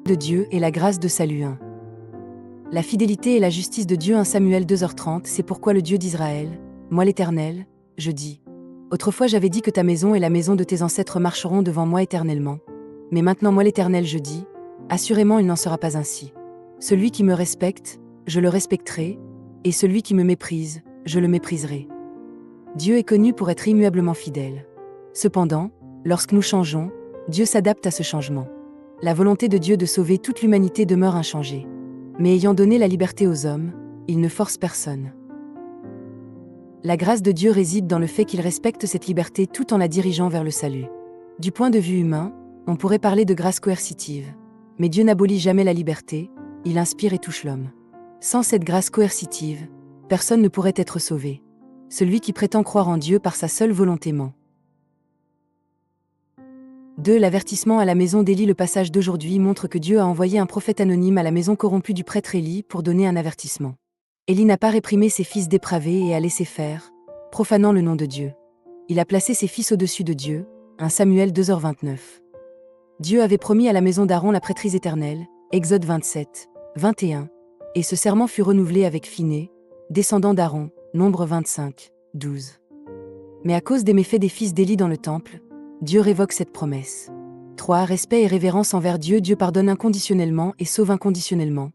de Dieu et la grâce de salut 1. La fidélité et la justice de Dieu 1 Samuel 2h30 C'est pourquoi le Dieu d'Israël, moi l'Éternel, je dis. Autrefois j'avais dit que ta maison et la maison de tes ancêtres marcheront devant moi éternellement. Mais maintenant moi l'Éternel je dis, assurément il n'en sera pas ainsi. Celui qui me respecte, je le respecterai, et celui qui me méprise, je le mépriserai. Dieu est connu pour être immuablement fidèle. Cependant, lorsque nous changeons, Dieu s'adapte à ce changement. La volonté de Dieu de sauver toute l'humanité demeure inchangée. Mais ayant donné la liberté aux hommes, il ne force personne. La grâce de Dieu réside dans le fait qu'il respecte cette liberté tout en la dirigeant vers le salut. Du point de vue humain, on pourrait parler de grâce coercitive. Mais Dieu n'abolit jamais la liberté, il inspire et touche l'homme. Sans cette grâce coercitive, personne ne pourrait être sauvé. Celui qui prétend croire en Dieu par sa seule volonté ment. 2. L'avertissement à la maison d'Élie. Le passage d'aujourd'hui montre que Dieu a envoyé un prophète anonyme à la maison corrompue du prêtre Élie pour donner un avertissement. Élie n'a pas réprimé ses fils dépravés et a laissé faire, profanant le nom de Dieu. Il a placé ses fils au-dessus de Dieu, 1 Samuel 2h29. Dieu avait promis à la maison d'Aaron la prêtrise éternelle, Exode 27, 21, et ce serment fut renouvelé avec Phiné, descendant d'Aaron, Nombre 25, 12. Mais à cause des méfaits des fils d'Élie dans le temple, Dieu révoque cette promesse. 3. Respect et révérence envers Dieu. Dieu pardonne inconditionnellement et sauve inconditionnellement,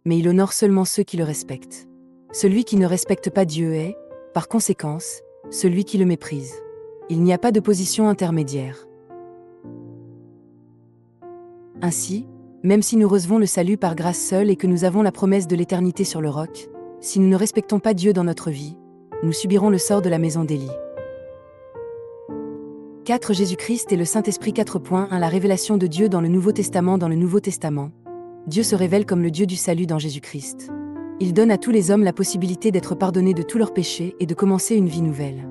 mais il honore seulement ceux qui le respectent. Celui qui ne respecte pas Dieu est, par conséquence, celui qui le méprise. Il n'y a pas de position intermédiaire. Ainsi, même si nous recevons le salut par grâce seule et que nous avons la promesse de l'éternité sur le roc, si nous ne respectons pas Dieu dans notre vie, nous subirons le sort de la maison d'Élie. 4. Jésus-Christ et le Saint-Esprit 4.1 La révélation de Dieu dans le Nouveau Testament. Dans le Nouveau Testament, Dieu se révèle comme le Dieu du salut dans Jésus-Christ. Il donne à tous les hommes la possibilité d'être pardonnés de tous leurs péchés et de commencer une vie nouvelle.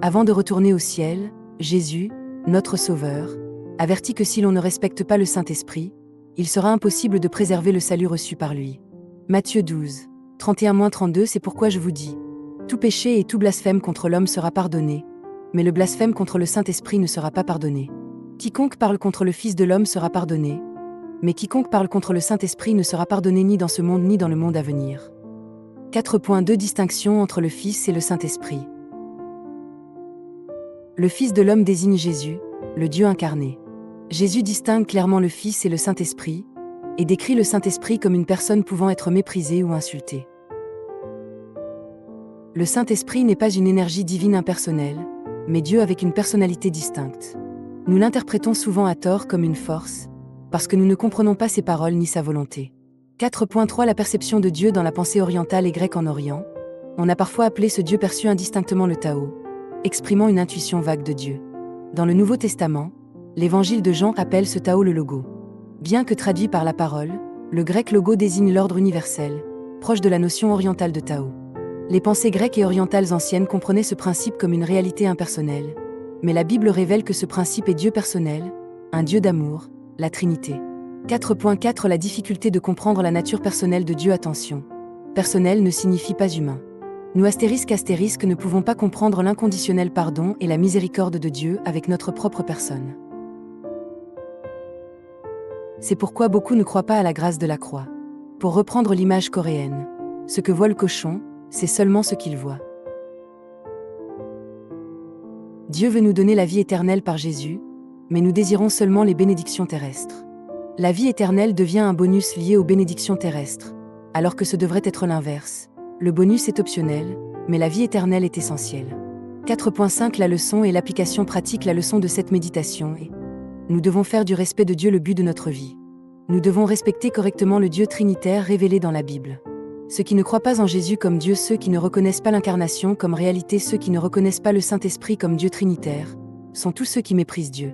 Avant de retourner au ciel, Jésus, notre Sauveur, avertit que si l'on ne respecte pas le Saint-Esprit, il sera impossible de préserver le salut reçu par lui. Matthieu 12, 31-32 C'est pourquoi je vous dis, tout péché et tout blasphème contre l'homme sera pardonné, mais le blasphème contre le Saint-Esprit ne sera pas pardonné. Quiconque parle contre le Fils de l'homme sera pardonné, mais quiconque parle contre le Saint-Esprit ne sera pardonné ni dans ce monde ni dans le monde à venir. 4.2 Distinction entre le Fils et le Saint-Esprit. Le Fils de l'homme désigne Jésus, le Dieu incarné. Jésus distingue clairement le Fils et le Saint-Esprit, et décrit le Saint-Esprit comme une personne pouvant être méprisée ou insultée. Le Saint-Esprit n'est pas une énergie divine impersonnelle, mais Dieu avec une personnalité distincte. Nous l'interprétons souvent à tort comme une force, parce que nous ne comprenons pas ses paroles ni sa volonté. 4.3 La perception de Dieu dans la pensée orientale et grecque en Orient. On a parfois appelé ce Dieu perçu indistinctement le Tao, exprimant une intuition vague de Dieu. Dans le Nouveau Testament, l'Évangile de Jean appelle ce Tao le logo. Bien que traduit par la parole, le grec logo désigne l'ordre universel, proche de la notion orientale de Tao. Les pensées grecques et orientales anciennes comprenaient ce principe comme une réalité impersonnelle, mais la Bible révèle que ce principe est Dieu personnel, un Dieu d'amour, la Trinité. 4.4 La difficulté de comprendre la nature personnelle de Dieu. Attention, personnel ne signifie pas humain. Nous ne pouvons pas comprendre l'inconditionnel pardon et la miséricorde de Dieu avec notre propre personne. C'est pourquoi beaucoup ne croient pas à la grâce de la croix. Pour reprendre l'image coréenne, ce que voit le cochon, c'est seulement ce qu'il voit. Dieu veut nous donner la vie éternelle par Jésus, mais nous désirons seulement les bénédictions terrestres. La vie éternelle devient un bonus lié aux bénédictions terrestres, alors que ce devrait être l'inverse. Le bonus est optionnel, mais la vie éternelle est essentielle. 4.5 La leçon et l'application pratique. La leçon de cette méditation est: nous devons faire du respect de Dieu le but de notre vie. Nous devons respecter correctement le Dieu trinitaire révélé dans la Bible. Ceux qui ne croient pas en Jésus comme Dieu, ceux qui ne reconnaissent pas l'incarnation comme réalité, ceux qui ne reconnaissent pas le Saint-Esprit comme Dieu trinitaire, sont tous ceux qui méprisent Dieu.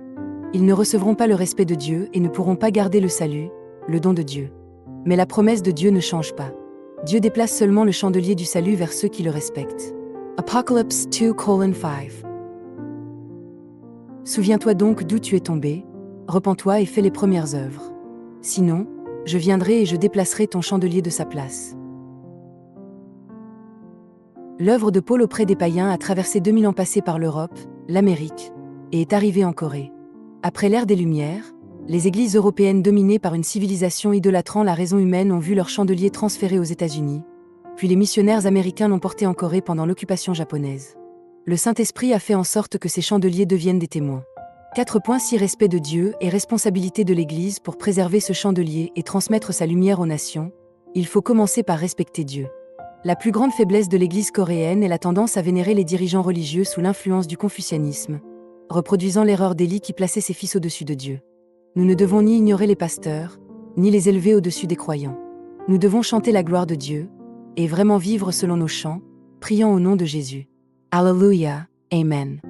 Ils ne recevront pas le respect de Dieu et ne pourront pas garder le salut, le don de Dieu. Mais la promesse de Dieu ne change pas. Dieu déplace seulement le chandelier du salut vers ceux qui le respectent. Apocalypse 2:5. Souviens-toi donc d'où tu es tombé, repens-toi et fais les premières œuvres. Sinon, je viendrai et je déplacerai ton chandelier de sa place. L'œuvre de Paul auprès des païens a traversé 2000 ans passés par l'Europe, l'Amérique, et est arrivée en Corée. Après l'ère des Lumières, Les églises européennes dominées par une civilisation idolâtrant la raison humaine ont vu leurs chandeliers transférés aux États-Unis, puis les missionnaires américains l'ont porté en Corée pendant l'occupation japonaise. Le Saint-Esprit a fait en sorte que ces chandeliers deviennent des témoins. 4.6 Respect de Dieu et responsabilité de l'Église pour préserver ce chandelier et transmettre sa lumière aux nations. Il faut commencer par respecter Dieu. La plus grande faiblesse de l'Église coréenne est la tendance à vénérer les dirigeants religieux sous l'influence du confucianisme, reproduisant l'erreur d'Élie qui plaçait ses fils au-dessus de Dieu. Nous ne devons ni ignorer les pasteurs, ni les élever au-dessus des croyants. Nous devons chanter la gloire de Dieu, et vraiment vivre selon nos chants, priant au nom de Jésus. Alléluia, Amen.